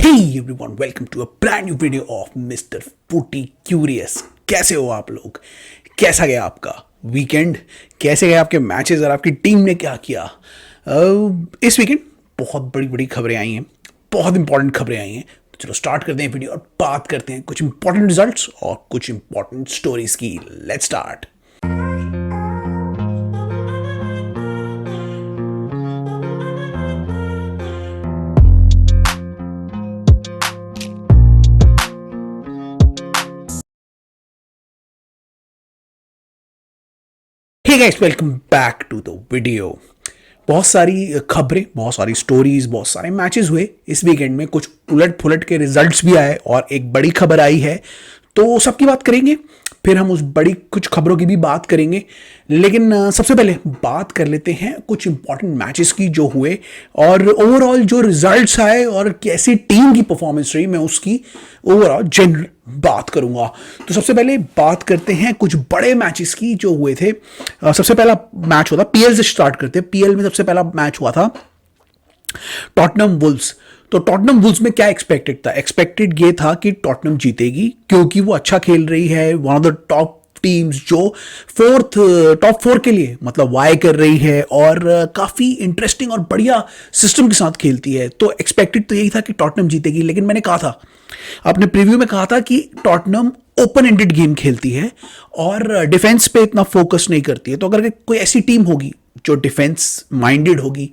Hey everyone, welcome to a brand new video of Mr. Footy Curious। कैसे हो आप लोग? कैसा गया आपका वीकेंड? कैसे गए आपके मैचेस और आपकी टीम ने क्या किया? इस वीकेंड बहुत बड़ी बड़ी खबरें आई हैं, बहुत इंपॉर्टेंट खबरें आई हैं। तो चलो स्टार्ट करते हैं वीडियो और बात करते हैं कुछ इंपॉर्टेंट रिजल्ट्स और कुछ इंपॉर्टेंट स्टोरीज की। Let's start. Hey guys, welcome back to the video. बहुत सारी खबरें, बहुत सारी स्टोरीज, बहुत सारे मैचेस हुए इस वीकेंड में। कुछ उलट पुलट के रिजल्ट्स भी आए और एक बड़ी खबर आई है, तो सबकी बात करेंगे। फिर हम उस बड़ी कुछ खबरों की भी बात करेंगे, लेकिन सबसे पहले बात कर लेते हैं कुछ इंपॉर्टेंट मैचेस की जो हुए और ओवरऑल जो रिजल्ट्स आए और कैसी टीम की परफॉर्मेंस रही, मैं उसकी ओवरऑल जनरल बात करूंगा। तो सबसे पहले बात करते हैं कुछ बड़े मैचेस की जो हुए थे। सबसे पहला मैच हुआ था, पीएल से स्टार्ट करते हैं। पीएल में सबसे पहला मैच हुआ था टॉटनम वुल्व्स। तो टॉटनम वुल्व्स में क्या एक्सपेक्टेड था? एक्सपेक्टेड ये था कि टॉटनम जीतेगी क्योंकि वो अच्छा खेल रही है, one of the top teams जो टॉप फोर के लिए मतलब वाई कर रही है और काफी इंटरेस्टिंग और बढ़िया सिस्टम के साथ खेलती है। तो एक्सपेक्टेड तो यही था कि टॉटनम जीतेगी, लेकिन मैंने कहा था, अपने प्रीव्यू में कहा था कि टॉटनम ओपन एंडेड गेम खेलती है और डिफेंस पे इतना फोकस नहीं करती है। तो अगर कोई ऐसी टीम होगी जो डिफेंस माइंडेड होगी,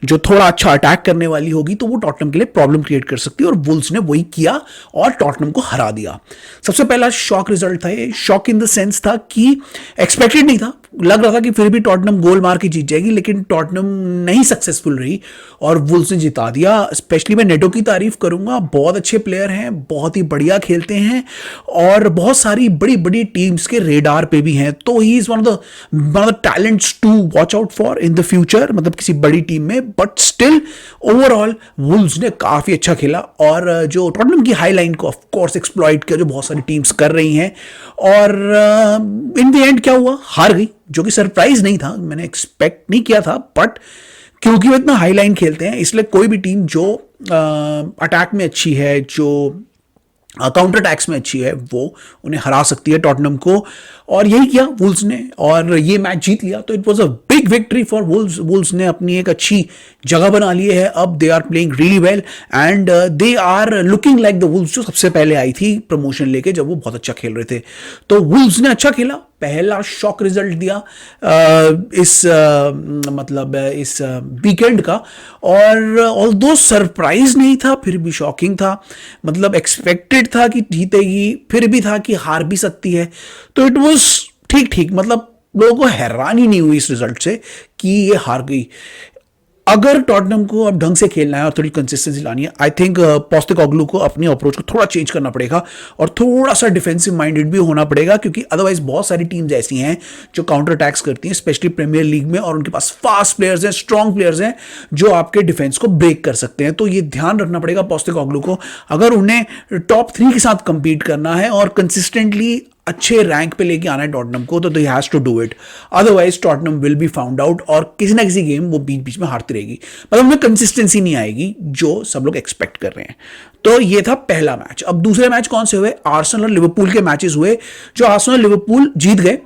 जो थोड़ा अच्छा अटैक करने वाली होगी, तो वो टॉटनम के लिए प्रॉब्लम क्रिएट कर सकती है और वुल्व्स ने वही किया और टॉटनम को हरा दिया। सबसे पहला शॉक रिजल्ट था ये। शॉक इन द सेंस था कि एक्सपेक्टेड नहीं था, लग रहा था कि फिर भी टॉटनम गोल मार के जीत जाएगी, लेकिन टॉटनम नहीं सक्सेसफुल रही और वुल्व्स ने जिता दिया। स्पेशली मैं नेटो की तारीफ करूंगा, बहुत अच्छे प्लेयर हैं, बहुत ही बढ़िया खेलते हैं और बहुत सारी बड़ी बड़ी टीम्स के रेडार पे भी हैं। तो he is one of the talents to watch out for in the future, मतलब किसी बड़ी टीम में। बट स्टिल ओवरऑल वुल्व्स ने काफी अच्छा खेला और जो टॉटनम की हाई लाइन को ऑफ कोर्स एक्सप्लॉइट किया, जो बहुत सारी टीम्स कर रही हैं। और इन द एंड क्या हुआ? हार गई, जो कि सरप्राइज नहीं था, मैंने एक्सपेक्ट नहीं किया था। बट क्योंकि वो इतना हाई लाइन खेलते हैं, इसलिए कोई भी टीम जो अटैक में अच्छी है, जो काउंटर अटैक्स में अच्छी है, वो उन्हें हरा सकती है टॉटनम को। और यही किया वुल्व्स ने और ये मैच जीत लिया। तो it was a big victory for Wolves. Wolves ने अपनी एक अच्छी जगह बना ली है। अब they are playing really well and they are looking like the Wolves जो सबसे पहले आई थी प्रमोशन लेके, जब वो बहुत अच्छा खेल रहे थे। तो वुल्व्स ने अच्छा खेला, पहला शॉक रिजल्ट दिया इस वीकेंड का। और ऑल्दो सरप्राइज नहीं था, फिर भी शॉकिंग था। मतलब एक्सपेक्टेड था कि जीतेगी, फिर भी था कि हार भी सकती है। तो इट वाज ठीक ठीक, मतलब लोगों को हैरानी नहीं हुई इस रिजल्ट से कि ये हार गई। अगर टॉटनम को अब ढंग से खेलना है और थोड़ी कंसिस्टेंसी लानी है, आई थिंक पोस्टेकोग्लू को अपनी अप्रोच को थोड़ा चेंज करना पड़ेगा और थोड़ा सा डिफेंसिव माइंडेड भी होना पड़ेगा, क्योंकि अदरवाइज बहुत सारी टीम्स ऐसी हैं जो काउंटर अटैक्स करती हैं, स्पेशली प्रीमियर लीग में, और उनके पास फास्ट प्लेयर्स हैं, स्ट्रॉन्ग प्लेयर्स हैं जो आपके डिफेंस को ब्रेक कर सकते हैं। तो ये ध्यान रखना पड़ेगा पोस्टेकोग्लू को, अगर उन्हें टॉप 3 के साथ कंपीट करना है और कंसिस्टेंटली अच्छे रैंक पे लेके आना है टॉटनम को, तो they has to do it. Otherwise Tottenham will be found out और किसी ना किसी गेम वो बीच बीच में हारती रहेगी, मतलब उनमें कंसिस्टेंसी नहीं आएगी जो सब लोग एक्सपेक्ट कर रहे हैं। तो ये था पहला मैच। अब दूसरे मैच कौन से हुए? आर्सेनल और लिवरपूल के मैचेस हुए, जो आर्सेनल लिवरपूल जीत गए।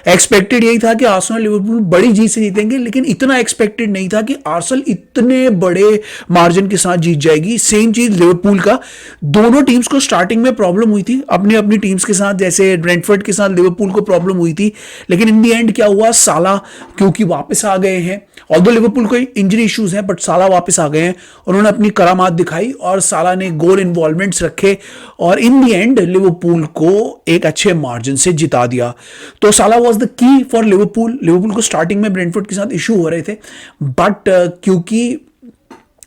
एक्सपेक्टेड यही था कि आर्सेनल लिवरपूल बड़ी जीत से जीतेंगे, लेकिन इतना एक्सपेक्टेड नहीं था कि आर्सेनल इतने बड़े मार्जिन के साथ जीत जाएगी। सेम चीज लिवरपूल का, दोनों टीम्स को स्टार्टिंग में प्रॉब्लम हुई थी अपनी अपनी टीम्स के साथ, जैसे ब्रेंटफोर्ड के साथ लिवरपूल को प्रॉब्लम हुई थी, लेकिन इन दी एंड क्या हुआ? साला क्योंकि वापस आ गए हैं, ऑल्दो लिवरपूल को इंजरी इश्यूज हैं, बट साला वापस आ गए हैं, उन्होंने अपनी करामात दिखाई और साला ने गोल इन्वॉल्वमेंट्स रखे और इन दी एंड लिवरपूल को एक अच्छे मार्जिन से जिता दिया। तो साला was the key for Liverpool. Liverpool को स्टार्टिंग में ब्रेंटफोर्ड के साथ इशू हो रहे थे, बट क्योंकि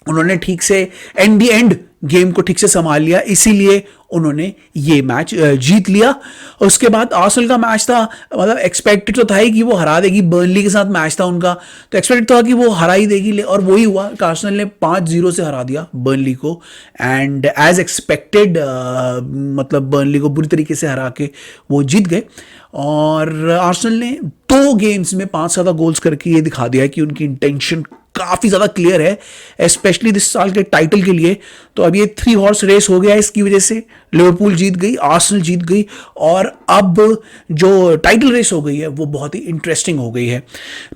उन्होंने ठीक से एंड दी एंड गेम को ठीक से संभाल लिया, इसीलिए उन्होंने ये मैच जीत लिया। उसके बाद आर्सेनल का मैच था, मतलब एक्सपेक्टेड तो था ही कि वो हरा देगी, बर्नली के साथ मैच था उनका, तो एक्सपेक्टेड था कि वो हरा ही देगी, और वही हुआ। आर्सेनल ने 5-0 से हरा दिया बर्नली को एंड एज एक्सपेक्टेड मतलब बर्नली को बुरी तरीके से हरा के वो जीत गए। और आर्सेनल ने 2 गेम्स में 5 ज़्यादा गोल्स करके ये दिखा दिया कि उनकी इंटेंशन काफी ज्यादा क्लियर है, स्पेशली इस साल के टाइटल के लिए। तो अब ये 3 हॉर्स रेस हो गया है, इसकी वजह से लिवरपूल जीत गई, आर्सेनल जीत गई, और अब जो टाइटल रेस हो गई है वो बहुत ही इंटरेस्टिंग हो गई है।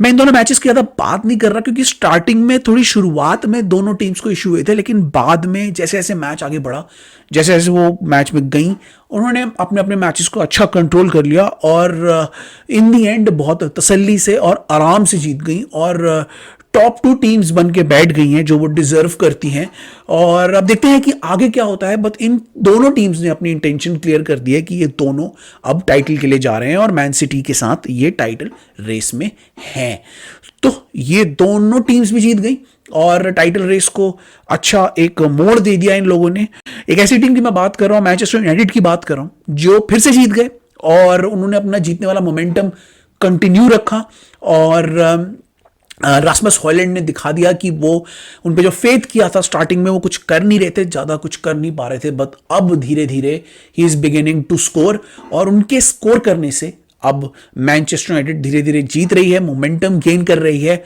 मैं इन दोनों मैचेस की ज्यादा बात नहीं कर रहा, क्योंकि स्टार्टिंग में थोड़ी शुरुआत में दोनों टीम्स को इश्यू हुए थे, लेकिन बाद में जैसे जैसे मैच आगे बढ़ा, जैसे जैसे वो मैच में गई, उन्होंने अपने अपने मैचेस को अच्छा कंट्रोल कर लिया, और इन दी एंड बहुत तसल्ली से और आराम से जीत गई, और टॉप 2 टीम्स बन के बैठ गई हैं जो वो डिजर्व करती हैं। और अब देखते हैं कि आगे क्या होता है, बट इन दोनों टीम्स ने अपनी इंटेंशन क्लियर कर दी है कि ये दोनों अब टाइटल के लिए जा रहे हैं, और मैन सिटी के साथ ये टाइटल रेस में हैं। तो ये दोनों टीम्स भी जीत गई और टाइटल रेस को अच्छा एक मोड़ दे दिया इन लोगों ने। एक ऐसी टीम की मैं बात कर रहा हूं, मैनचेस्टर यूनाइटेड की बात कर रहा हूं, जो फिर से जीत गए और उन्होंने अपना जीतने वाला मोमेंटम कंटिन्यू रखा, और रास्मस हॉयलैंड ने दिखा दिया कि वो उन पे जो फेथ किया था स्टार्टिंग में, वो कुछ कर नहीं रहे थे, ज़्यादा कुछ कर नहीं पा रहे थे, बट अब धीरे धीरे he is beginning to score, और उनके स्कोर करने से अब मैनचेस्टर यूनाइटेड धीरे धीरे जीत रही है, मोमेंटम गेन कर रही है।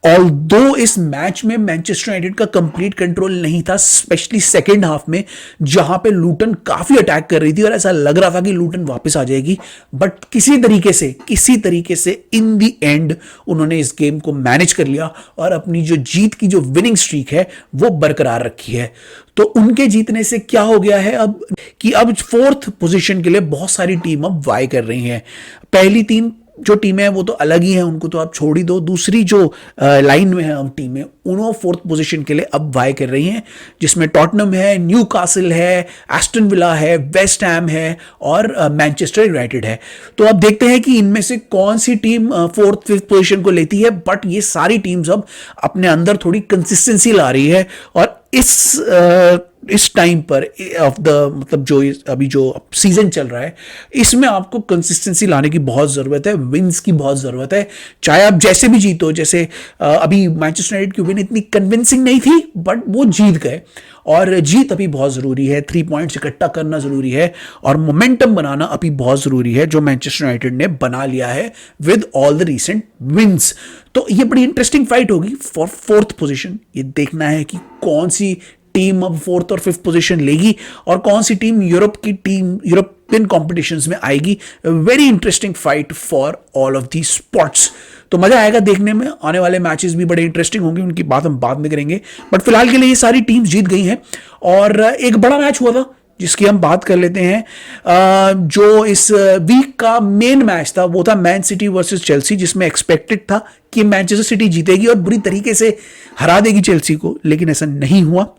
ऑल्दो इस मैच में मैनचेस्टर यूनाइटेड का कंप्लीट कंट्रोल नहीं था, स्पेशली सेकेंड हाफ में, जहां पे लूटन काफी अटैक कर रही थी और ऐसा लग रहा था कि लूटन वापस आ जाएगी, बट किसी तरीके से इन दी एंड उन्होंने इस गेम को मैनेज कर लिया और अपनी जो जीत की जो विनिंग स्ट्रीक है वो बरकरार रखी है। तो उनके जीतने से क्या हो गया है अब कि अब 4th पोजीशन के लिए बहुत सारी टीम अब वाई कर रही हैं। पहली 3 जो टीमें हैं वो तो अलग ही हैं, उनको तो आप छोड़ ही दो। दूसरी जो लाइन में है अब टीमें, उन्होंने 4th पोजीशन के लिए अब वाई कर रही हैं, जिसमें टॉटनम है, न्यूकासल है, एस्टन विला है, वेस्ट हैम है और मैनचेस्टर यूनाइटेड है। तो अब देखते हैं कि इनमें से कौन सी टीम 4th 5th पोजीशन को लेती है, बट ये सारी टीम्स अब अपने अंदर थोड़ी कंसिस्टेंसी ला रही है, और इस टाइम पर ऑफ द मतलब जो अभी जो सीजन चल रहा है, इसमें आपको कंसिस्टेंसी लाने की बहुत ज़रूरत है, विंस की बहुत ज़रूरत है, चाहे आप जैसे भी जीतो। जैसे अभी मैनचेस्टर यूनाइटेड की विन इतनी कन्विंसिंग नहीं थी, बट वो जीत गए, और जीत अभी बहुत ज़रूरी है, 3 पॉइंट्स इकट्ठा करना ज़रूरी है, और मोमेंटम बनाना अभी बहुत ज़रूरी है, जो मैनचेस्टर यूनाइटेड ने बना लिया है with all the recent wins. तो ये बड़ी इंटरेस्टिंग फाइट होगी फॉर 4th पोजीशन। ये देखना है कि कौन सी टीम अब 4th और 5th पोजीशन लेगी और कौन सी टीम यूरोपियन कॉम्पिटिशंस में आएगी। Very interesting fight for all of the sports. तो मजा आएगा देखने में, आने वाले मैचेस भी बड़े इंटरेस्टिंग होंगे, उनकी बात हम बाद में करेंगे, बट फिलहाल के लिए ये सारी टीम्स जीत गई हैं। और एक बड़ा मैच हुआ था जिसकी हम बात कर लेते हैं, जो इस वीक का मेन मैच था, वो था मैन सिटी वर्सेस चेल्सी, जिसमें एक्सपेक्टेड था कि मैनचेस्टर सिटी जीतेगी और बुरी तरीके से हरा देगी चेल्सी को, लेकिन ऐसा नहीं हुआ।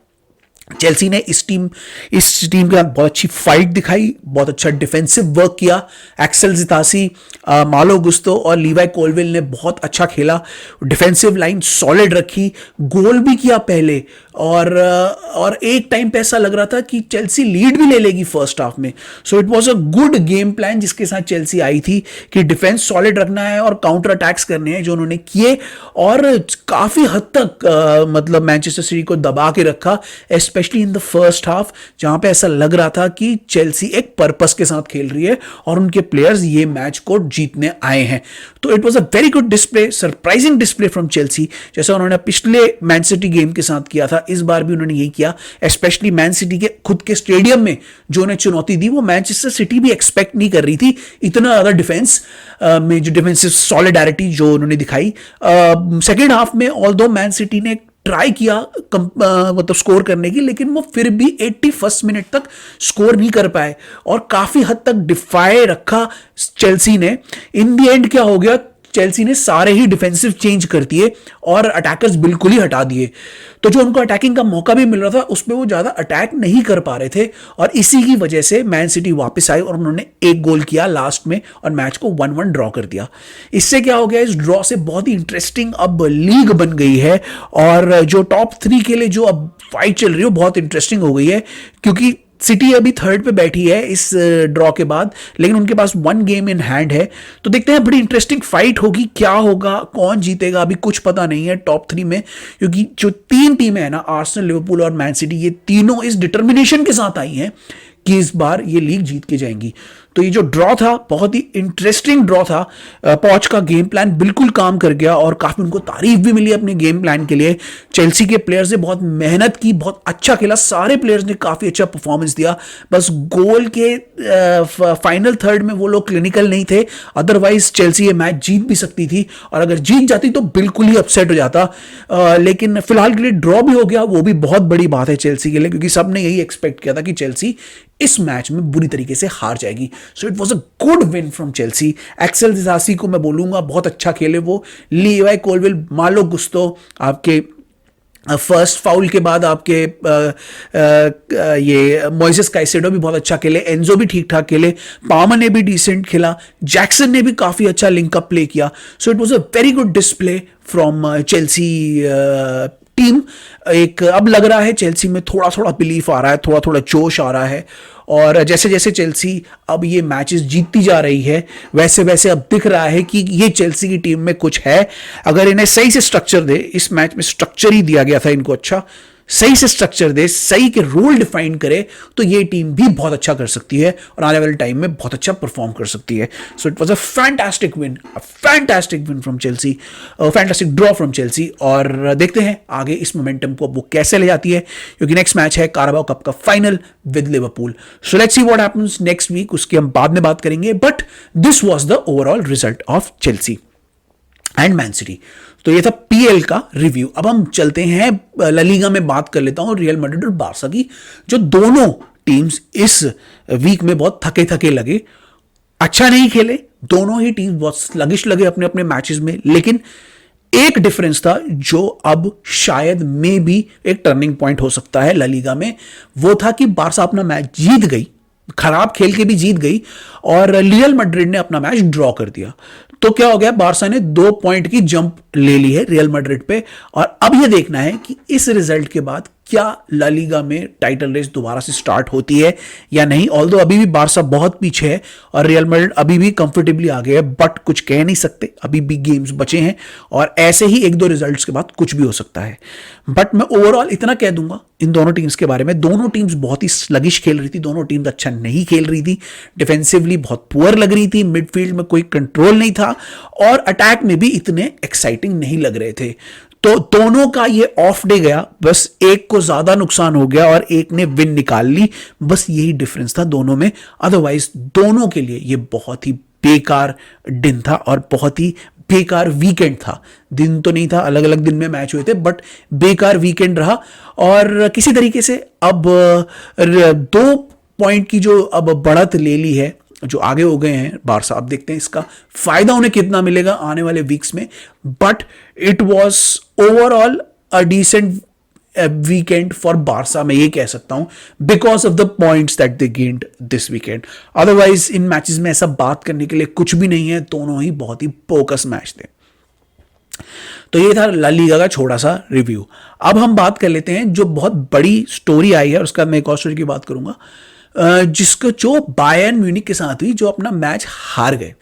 चेल्सी ने इस टीम के साथ बहुत अच्छी फाइट दिखाई, बहुत अच्छा डिफेंसिव वर्क किया। एक्सेल जितासी, मालो गुस्तो और लीवाई कोलविल ने बहुत अच्छा खेला, डिफेंसिव लाइन सॉलिड रखी, गोल भी किया पहले, और एक टाइम पे ऐसा लग रहा था कि चेल्सी लीड भी ले लेगी फर्स्ट हाफ में। सो it was a good game plan जिसके साथ चेल्सी आई थी कि डिफेंस सॉलिड रखना है और काउंटर अटैक्स करने हैं, जो उन्होंने किए, और काफी हद तक मतलब मैनचेस्टर सिटी को दबा के रखा, specially in the first half, जहां पे ऐसा लग रहा था कि चेल्सी एक पर्पस के साथ खेल रही है और उनके प्लेयर्स ये मैच को जीतने आए हैं। तो it was a very good display, surprising display from Chelsea, जैसा उन्होंने पिछले मैन सिटी गेम के साथ किया था, इस बार भी उन्होंने यही किया। स्पेशली मैन सिटी के खुद के स्टेडियम में जो उन्हें चुनौती दी, वो मैनचेस्टर सिटी भी एक्सपेक्ट नहीं कर रही थी। इतना ज्यादा डिफेंस में जो डिफेंसिव सॉलिडारिटी जो उन्होंने दिखाई सेकेंड हाफ में, ऑल्दो मैन सिटी ने ट्राई किया मतलब स्कोर करने की, लेकिन वो फिर भी 81 मिनट तक स्कोर नहीं कर पाए और काफी हद तक डिफाई रखा चेल्सी ने। इन दी एंड क्या हो गया, चेल्सी ने सारे ही डिफेंसिव चेंज कर दिए और अटैकर्स बिल्कुल ही हटा दिए, तो जो उनको अटैकिंग का मौका भी मिल रहा था उसमें वो ज्यादा अटैक नहीं कर पा रहे थे, और इसी की वजह से मैन सिटी वापस आई और उन्होंने एक गोल किया लास्ट में और मैच को 1-1 ड्रॉ कर दिया। इससे क्या हो गया, इस ड्रॉ से बहुत ही इंटरेस्टिंग अब लीग बन गई है, और जो टॉप 3 के लिए जो अब फाइट चल रही है बहुत इंटरेस्टिंग हो गई है, क्योंकि सिटी अभी 3rd पे बैठी है इस ड्रॉ के बाद, लेकिन उनके पास 1 गेम इन हैंड है। तो देखते हैं, बड़ी इंटरेस्टिंग फाइट होगी, क्या होगा, कौन जीतेगा, अभी कुछ पता नहीं है टॉप 3 में, क्योंकि जो 3 टीमें हैं ना, आर्सेनल, लिवरपूल और मैन सिटी, ये तीनों इस डिटर्मिनेशन के साथ आई हैं कि इस बार ये लीग जीत के जाएंगी। तो ये जो ड्रॉ था बहुत ही इंटरेस्टिंग ड्रॉ था। पॉच का गेम प्लान बिल्कुल काम कर गया और काफी उनको तारीफ भी मिली अपने गेम प्लान के लिए। चेल्सी के प्लेयर्स ने बहुत मेहनत की, बहुत अच्छा खेला, सारे प्लेयर्स ने काफी अच्छा परफॉर्मेंस दिया। बस गोल के फाइनल थर्ड में वो लोग क्लिनिकल नहीं थे, अदरवाइज चेल्सी ये मैच जीत भी सकती थी और अगर जीत जाती तो बिल्कुल ही अपसेट हो जाता। लेकिन फिलहाल के लिए ड्रॉ भी हो गया, वो भी बहुत बड़ी बात है चेल्सी के लिए, क्योंकि सबने यही एक्सपेक्ट किया था कि चेल्सी इस मैच में बुरी तरीके से हार जाएगी। So it was a good win from Chelsea. Axel Disasi को मैं बोलूंगा बहुत अच्छा खेले वो। लीवाई कोलविल, मालो गुस्तो, आपके फर्स्ट फाउल के बाद आपके ये मोइसेस काइसेडो भी बहुत अच्छा खेले, एंजो भी ठीक ठाक खेले, पामर ने भी डिसेंट खेला, जैक्सन ने भी काफी अच्छा लिंकअप प्ले किया। सो it was a very good display from Chelsea team. एक अब लग रहा है चेल्सी में थोड़ा थोड़ा बिलीफ आ रहा है, थोड़ा थोड़ा जोश आ रहा है और जैसे जैसे चेल्सी अब ये मैचेस जीतती जा रही है वैसे वैसे अब दिख रहा है कि ये चेल्सी की टीम में कुछ है। अगर इन्हें सही से स्ट्रक्चर दे, इस मैच में स्ट्रक्चर ही दिया गया था इनको, अच्छा सही से स्ट्रक्चर दे, सही के रोल डिफाइन करे तो ये टीम भी बहुत अच्छा कर सकती है और आने वाले टाइम में बहुत अच्छा परफॉर्म कर सकती है। सो it was a fantastic win from Chelsea, fantastic draw from Chelsea. और देखते हैं आगे इस मोमेंटम को वो कैसे ले जाती है, क्योंकि नेक्स्ट मैच है कारबाओ कप का final with Liverpool. So let's see what happens next week, उसकी हम बाद में बात करेंगे। But this was the overall result of Chelsea and Man City. तो ये था पीएल का रिव्यू। अब हम चलते हैं ला लीगा में, बात कर लेता हूं रियल मैड्रिड और बार्सा की, जो दोनों टीम्स इस वीक में बहुत थके थके लगे, अच्छा नहीं खेले। दोनों ही टीम्स बहुत स्लगिश लगे अपने अपने मैचेस में, लेकिन एक डिफरेंस था जो अब शायद में भी एक टर्निंग पॉइंट हो सकता है ला लीगा में। वो था कि बार्सा अपना मैच जीत गई, खराब खेल के भी जीत गई, और रियल मैड्रिड ने अपना मैच ड्रॉ कर दिया। तो क्या हो गया, बार्सा ने 2 पॉइंट की जंप ले ली है रियल मैड्रिड पे। और अब यह देखना है कि इस रिजल्ट के बाद क्या ला लीगा में टाइटल रेस दोबारा से स्टार्ट होती है या नहीं। ऑल्दो अभी भी बार्सा बहुत पीछे है और रियल मैड्रिड अभी भी कंफर्टेबली आगे है, बट कुछ कह नहीं सकते, अभी भी गेम्स बचे हैं और ऐसे ही 1-2 रिजल्ट्स के बाद कुछ भी हो सकता है। बट मैं ओवरऑल इतना कह दूंगा इन दोनों टीम्स के बारे में, दोनों टीम्स बहुत ही स्लगिश खेल रही थी, दोनों टीम्स अच्छा नहीं खेल रही थी, डिफेंसिवली बहुत पुअर लग रही थी, मिडफील्ड में कोई कंट्रोल नहीं था और अटैक में भी इतने एक्साइटिंग नहीं लग रहे थे। तो दोनों का ये ऑफ डे गया, बस एक को ज्यादा नुकसान हो गया और एक ने विन निकाल ली, बस यही डिफरेंस था दोनों में। अदरवाइज दोनों के लिए ये बहुत ही बेकार दिन था और बहुत ही बेकार वीकेंड था। दिन तो नहीं था, अलग अलग दिन में मैच हुए थे, बट बेकार वीकेंड रहा। और किसी तरीके से अब 2 पॉइंट की जो अब बढ़त ले ली है, जो आगे हो गए हैं बार्सा, अब देखते हैं इसका फायदा उन्हें कितना मिलेगा आने वाले वीक्स में। But it was overall a decent weekend for Barca, मैं ये कह सकता हूं, because of the points that they gained this weekend. Otherwise इन मैचेस में ऐसा बात करने के लिए कुछ भी नहीं है, दोनों ही बहुत ही बोकस मैच थे। तो ये था ला लीगा का छोटा सा रिव्यू। अब हम बात कर लेते हैं जो बहुत बड़ी स्टोरी आई है, उसका मैं एक और स्टोरी की बात करूंगा, जिसको जो बायर्न म्यूनिख के साथ हुई, जो अपना मैच हार गए,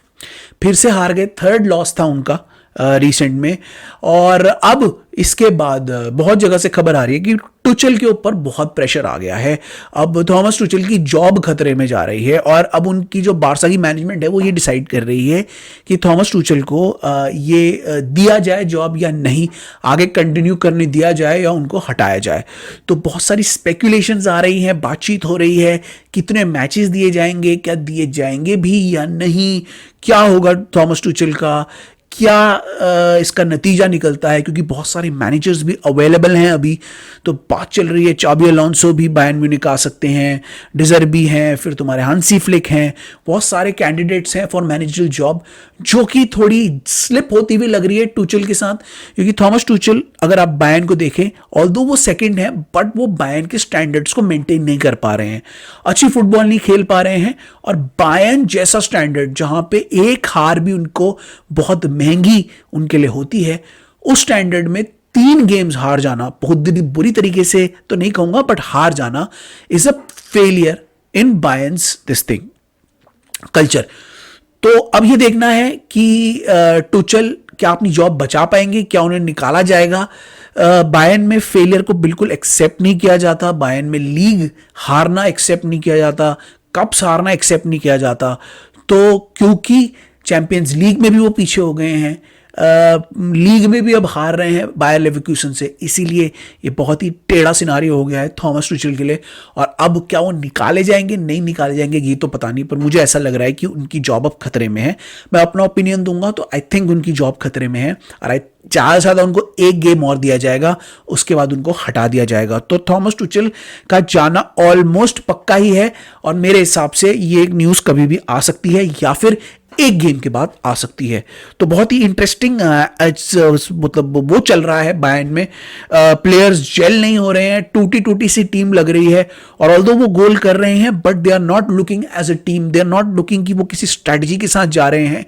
फिर से हार गए, 3rd लॉस था उनका रिसेंट में। और अब इसके बाद बहुत जगह से खबर आ रही है कि टुचेल के ऊपर बहुत प्रेशर आ गया है। अब थॉमस टुचेल की जॉब खतरे में जा रही है और अब उनकी जो बार्सा की मैनेजमेंट है वो ये डिसाइड कर रही है कि थॉमस टुचेल को ये दिया जाए जॉब या नहीं, आगे कंटिन्यू करने दिया जाए या उनको हटाया जाए। तो बहुत सारी स्पेकुलेशंस आ रही हैं, बातचीत हो रही है, कितने मैचेस दिए जाएंगे, क्या दिए जाएंगे भी या नहीं, क्या होगा थॉमस टुचेल का, क्या इसका नतीजा निकलता है, क्योंकि बहुत सारे मैनेजर्स भी अवेलेबल हैं अभी। तो बात चल रही है चाबी अलोंसो भी बायर्न म्यूनिख आ सकते हैं, डिजर्बी हैं, फिर तुम्हारे हांसी फ्लिक हैं, बहुत सारे कैंडिडेट्स हैं फॉर मैनेजरल जॉब, जो कि थोड़ी स्लिप होती हुई लग रही है टुचेल के साथ। क्योंकि थॉमस टुचेल अगर आप बायर्न को देखें, ऑल्दो वो सेकंड है, बट वो बायर्न के स्टैंडर्ड्स को मेंटेन नहीं कर पा रहे हैं, अच्छी फुटबॉल नहीं खेल पा रहे हैं। और बायर्न जैसा स्टैंडर्ड जहां पे एक हार भी उनको बहुत महंगी उनके लिए होती है, उस स्टैंडर्ड में 3 गेम्स हार जाना, बहुत बुरी तरीके से तो नहीं कहूंगा, बट हार जाना is a failure in Bayerns this thing culture. तो अब ये देखना है कि टुचेल क्या अपनी जॉब बचा पाएंगे, क्या उन्हें निकाला जाएगा। बायर्न में फेलियर को बिल्कुल एक्सेप्ट नहीं किया जाता, बायर्न में लीग हारना एक्सेप्ट नहीं किया जाता, कप्स हारना एक्सेप्ट नहीं किया जाता। तो क्योंकि चैंपियंस लीग में भी वो पीछे हो गए हैं, लीग में भी अब हार रहे हैं बायर लेवरकुसन से, इसीलिए ये बहुत ही टेढ़ा सिनारियो हो गया है थॉमस टुचेल के लिए। और अब क्या वो निकाले जाएंगे नहीं निकाले जाएंगे ये तो पता नहीं, पर मुझे ऐसा लग रहा है कि उनकी जॉब अब खतरे में है। मैं अपना ओपिनियन दूंगा तो आई थिंक उनकी जॉब खतरे में है, और ज़्यादा से ज़्यादा उनको एक गेम और दिया जाएगा, उसके बाद उनको हटा दिया जाएगा। तो थॉमस टुचेल का जाना ऑलमोस्ट पक्का ही है, और मेरे हिसाब से ये न्यूज़ कभी भी आ सकती है या फिर एक गेम के बाद आ सकती है। तो बहुत ही इंटरेस्टिंग मतलब वो चल रहा है बायर्न में, प्लेयर्स जेल नहीं हो रहे हैं, टूटी टूटी सी टीम लग रही है। और ऑल्दो वो गोल कर रहे हैं but they are not looking as a team, they are not looking कि वो किसी स्ट्रैटेजी के साथ जा रहे हैं,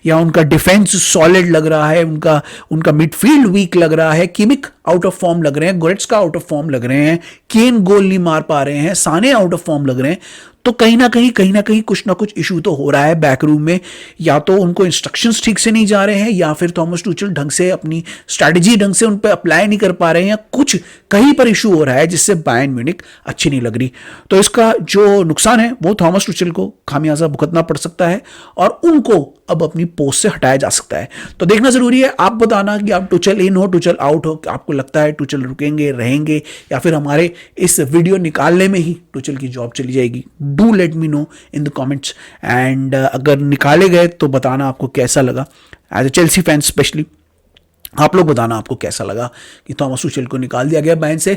या उनका डिफेंस सॉलिड लग रहा है, उनका मिडफील्ड वीक लग रहा है, किमिक आउट ऑफ फॉर्म लग रहे हैं, गोरेट्स्का आउट ऑफ फॉर्म लग रहे हैं, केन गोल नहीं मार पा रहे हैं, साने आउट ऑफ फॉर्म लग रहे हैं। तो कहीं ना कहीं कुछ ना कुछ इशू तो हो रहा है बैकरूम में, या तो उनको इंस्ट्रक्शंस ठीक से नहीं जा रहे हैं, या फिर थॉमस टुचेल ढंग से अपनी स्ट्रैटेजी ढंग से उन पर अप्लाई नहीं कर पा रहे हैं, या कुछ कहीं पर इशू हो रहा है जिससे बायर्न म्यूनिख अच्छी नहीं लग रही। तो इसका जो नुकसान है वो थॉमस टुचेल को खामियाजा भुगतना पड़ सकता है, और उनको अब अपनी पोस्ट से हटाया जा सकता है। तो देखना जरूरी है। आप बताना कि आप टुचेल इन हो टुचेल आउट हो, आपको लगता है टुचेल रुकेंगे रहेंगे, या फिर हमारे इस वीडियो निकालने में ही टुचेल की जॉब चली जाएगी। Do let me know in the comments, and अगर निकाले गए तो बताना आपको कैसा लगा। As a Chelsea fan specially आप लोग बताना आपको कैसा लगा कि थॉमस टुचेल को निकाल दिया गया बायर्न से।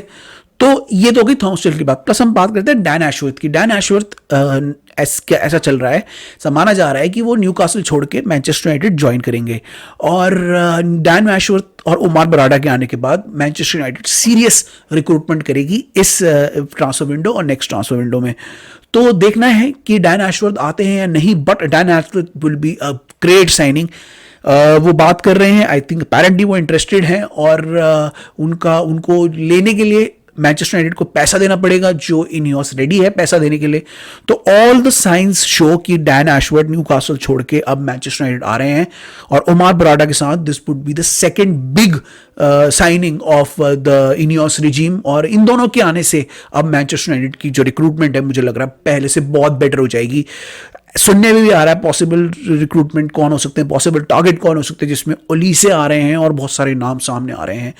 तो ये तो होगी थॉमस टुचेल की बात। प्लस हम बात करते हैं डैन एशवर्थ की। डैन एशवर्थ ऐसा चल रहा है, माना जा रहा है कि वो न्यूकासल छोड़ के मैनचेस्टर यूनाइटेड ज्वाइन करेंगे, और डैन एशवर्थ और उमार बराडा के आने के बाद मैनचेस्टर यूनाइटेड सीरियस रिक्रूटमेंट करेगी इस ट्रांसफर विंडो और नेक्स्ट ट्रांसफर विंडो में। तो देखना है कि डैन एशवर्थ आते हैं या नहीं, but Dan Ashworth will be a great signing. वो बात कर रहे हैं, आई थिंक अपेरेंटली वो इंटरेस्टेड हैं, और उनको लेने के लिए मैनचेस्टर यूनाइटेड को पैसा देना पड़ेगा, जो इनियोस रेडी है पैसा देने के लिए। तो ऑल द साइंस शो कि डैन एशवर्थ न्यूकासल छोड़ के अब मैनचेस्टर यूनाइटेड आ रहे हैं, और उमार बराडा के साथ this would be the second big signing off the Ineos regime. और इन दोनों के आने से अब मैनचेस्टर यूनाइटेड की जो रिक्रूटमेंट है मुझे लग रहा है पहले से बहुत बेटर हो जाएगी। सुनने में भी आ रहा है पॉसिबल रिक्रूटमेंट कौन हो सकते हैं, पॉसिबल टारगेट कौन हो सकते हैं, जिसमें ओलीसे आ रहे हैं और बहुत सारे नाम सामने आ रहे हैं।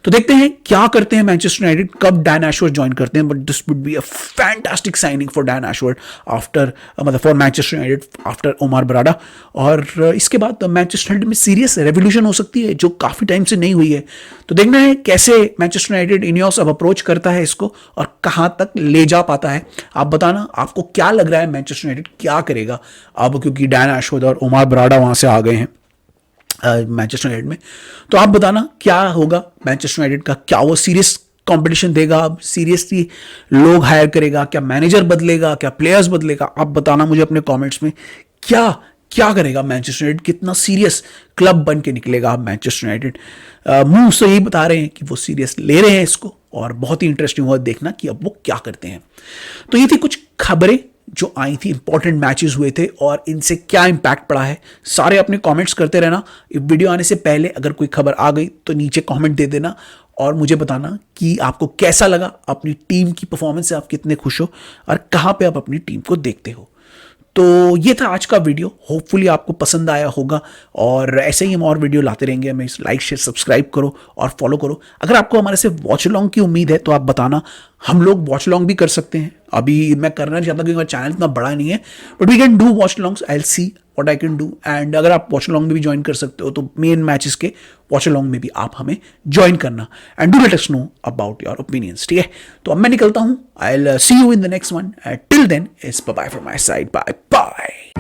तो देखते हैं क्या करते हैं मैनचेस्टर यूनाइटेड, कब डैन एशवर्थ ज्वाइन करते हैं। But this would be a fantastic signing for Dan Ashworth after मतलब फॉर मैनचेस्टर यूनाइटेड आफ्टर उमार बराडा। और इसके बाद मैनचेस्टर यूनाइटेड में सीरियस रेवोल्यूशन हो सकती है जो काफी टाइम से नहीं हुई है। तो देखना है कैसे मैनचेस्टर यूनाइटेड इनियोस अब अप्रोच करता है इसको और कहां तक ले जा पाता है। आप बताना आपको क्या लग रहा है मैनचेस्टर यूनाइटेड क्या करेगा अब, क्योंकि डैन एशवर्थ और उमार बराडा वहां से आ गए हैं मैनचेस्टर यूनाइटेड में। तो आप बताना क्या होगा मैनचेस्टर यूनाइटेड का, क्या वो सीरियस कंपटीशन देगा, सीरियसली लोग हायर करेगा, क्या मैनेजर बदलेगा, क्या प्लेयर्स बदलेगा। आप बताना मुझे अपने कमेंट्स में क्या करेगा मैनचेस्टर यूनाइटेड, कितना सीरियस क्लब बन के निकलेगा आप मैनचेस्टर यूनाइटेड। मुंह से यही बता रहे हैं कि वो सीरियस ले रहे हैं इसको, और बहुत ही इंटरेस्टिंग हुआ देखना कि अब वो क्या करते हैं। तो ये थी कुछ खबरें जो आई थी, इंपॉर्टेंट मैचेस हुए थे और इनसे क्या इंपैक्ट पड़ा है। सारे अपने कमेंट्स करते रहना। वीडियो आने से पहले अगर कोई खबर आ गई तो नीचे कमेंट दे देना और मुझे बताना कि आपको कैसा लगा, अपनी टीम की परफॉर्मेंस से आप कितने खुश हो और कहां पे आप अपनी टीम को देखते हो। तो ये था आज का वीडियो, होपफुली आपको पसंद आया होगा और ऐसे ही हम और वीडियो लाते रहेंगे। हमें लाइक शेयर सब्सक्राइब करो और फॉलो करो। अगर आपको हमारे से वॉच लॉन्ग की उम्मीद है तो आप बताना, हम लोग वॉच लॉन्ग भी कर सकते हैं। अभी मैं करना चाहता हूँ क्योंकि मेरा चैनल इतना बड़ा नहीं है, but we can do watchalongs, I will see what I can do. And अगर आप वॉच लॉन्ग में भी ज्वाइन कर सकते हो तो मेन मैचेस के वॉच लॉन्ग में भी आप हमें ज्वाइन करना and do let us know about your opinions. ठीक है, तो अब मैं निकलता हूँ। I will see you in the next one. Till then it's bye bye from my side, bye bye.